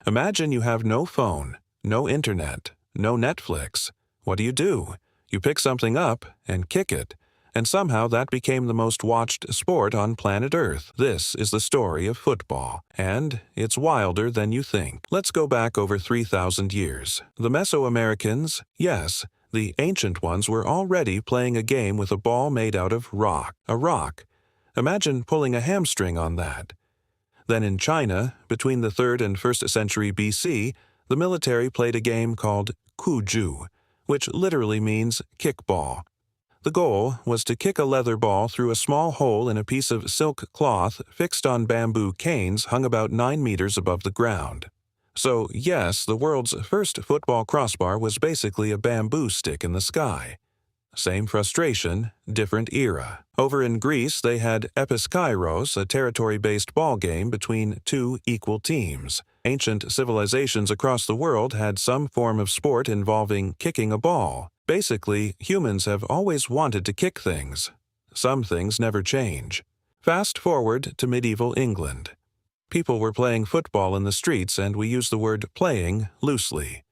Imagine you have no phone, no internet, no Netflix. What do? You pick something up and kick it, and somehow that became the most watched sport on planet Earth. This is the story of football, and it's wilder than you think. Let's go back over 3,000 years. The Mesoamericans, yes, the ancient ones, were already playing a game with a ball made out of rock. A rock. Imagine pulling a hamstring on that. Then in China, between the 3rd and 1st century BC, the military played a game called Cuju, which literally means kickball. The goal was to kick a leather ball through a small hole in a piece of silk cloth fixed on bamboo canes hung about 9 meters above the ground. So, yes, the world's first football crossbar was basically a bamboo stick in the sky. Same frustration, different era. Over in Greece, they had episkairos, a territory-based ball game between two equal teams. Ancient civilizations across the world had some form of sport involving kicking a ball. Basically, humans have always wanted to kick things. Some things never change. Fast forward to medieval England. People were playing football in the streets, and we use the word playing loosely.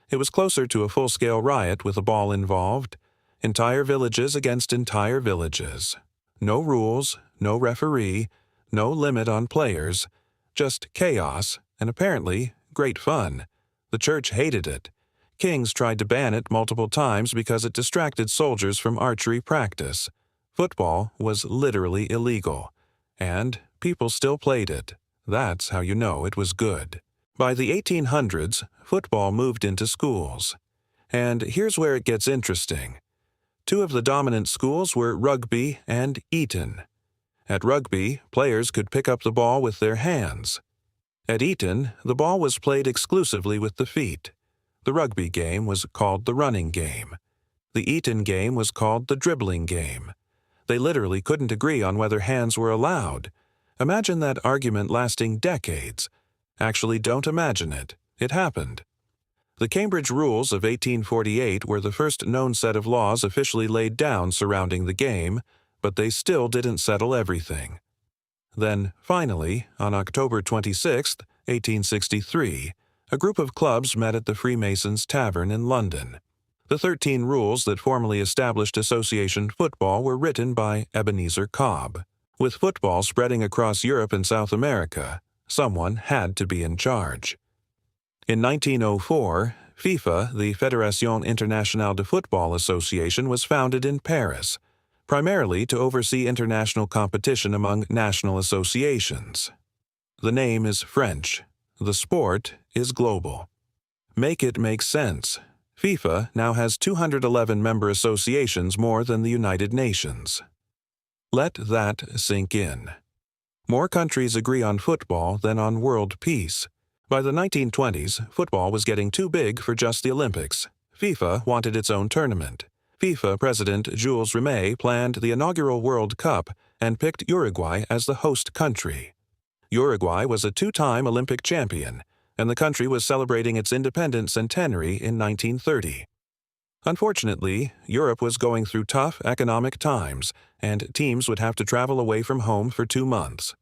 It was closer to a full-scale riot with a ball involved. Entire villages against entire villages. No rules, no referee, no limit on players, just chaos, and apparently great fun. The church hated it. Kings tried to ban it multiple times because it distracted soldiers from archery practice. Football was literally illegal, and people still played it. That's how you know it was good. By the 1800s, football moved into schools. And here's where it gets interesting. Two of the dominant schools were rugby and Eton. At rugby, players could pick up the ball with their hands. At Eton, the ball was played exclusively with the feet. The rugby game was called the running game. The Eton game was called the dribbling game. They literally couldn't agree on whether hands were allowed. Imagine that argument lasting decades. Actually, don't imagine it. It happened. The Cambridge Rules of 1848 were the first known set of laws officially laid down surrounding the game, but they still didn't settle everything. Then, finally, on October 26, 1863, a group of clubs met at the Freemasons' Tavern in London. The 13 rules that formally established association football were written by Ebenezer Cobb. With football spreading across Europe and South America, someone had to be in charge. In 1904, FIFA, the Fédération Internationale de Football Association, was founded in Paris, primarily to oversee international competition among national associations. The name is French. The sport is global. Make it make sense. FIFA now has 211 member associations, more than the United Nations. Let that sink in. More countries agree on football than on world peace. By the 1920s, football was getting too big for just the Olympics. FIFA wanted its own tournament. FIFA President Jules Rimet planned the inaugural World Cup and picked Uruguay as the host country. Uruguay was a 2-time Olympic champion, and the country was celebrating its independence centenary in 1930. Unfortunately, Europe was going through tough economic times, and teams would have to travel away from home for 2 months.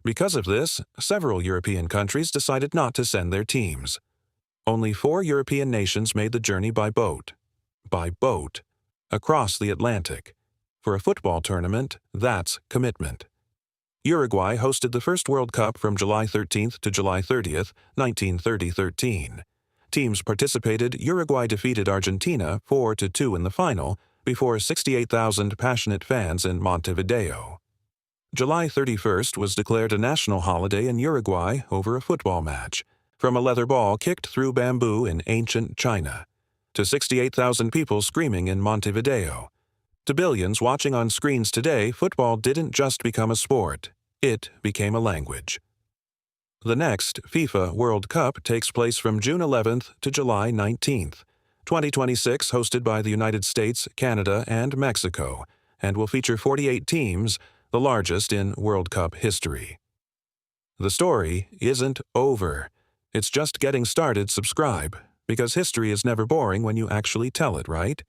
Because of this, several European countries decided not to send their teams. Only 4 European nations made the journey by boat. By boat. Across the Atlantic. For a football tournament, that's commitment. Uruguay hosted the first World Cup from July 13th to July 30th, 1913. Teams participated. Uruguay defeated Argentina 4-2 in the final before 68,000 passionate fans in Montevideo. July 31st was declared a national holiday in Uruguay over a football match, from a leather ball kicked through bamboo in ancient China, to 68,000 people screaming in Montevideo. To billions watching on screens today, football didn't just become a sport, it became a language. The next FIFA World Cup takes place from June 11th to July 19th, 2026, hosted by the United States, Canada, and Mexico, and will feature 48 teams, the largest in World Cup history. The story isn't over. It's just getting started. Subscribe, because history is never boring when you actually tell it, right?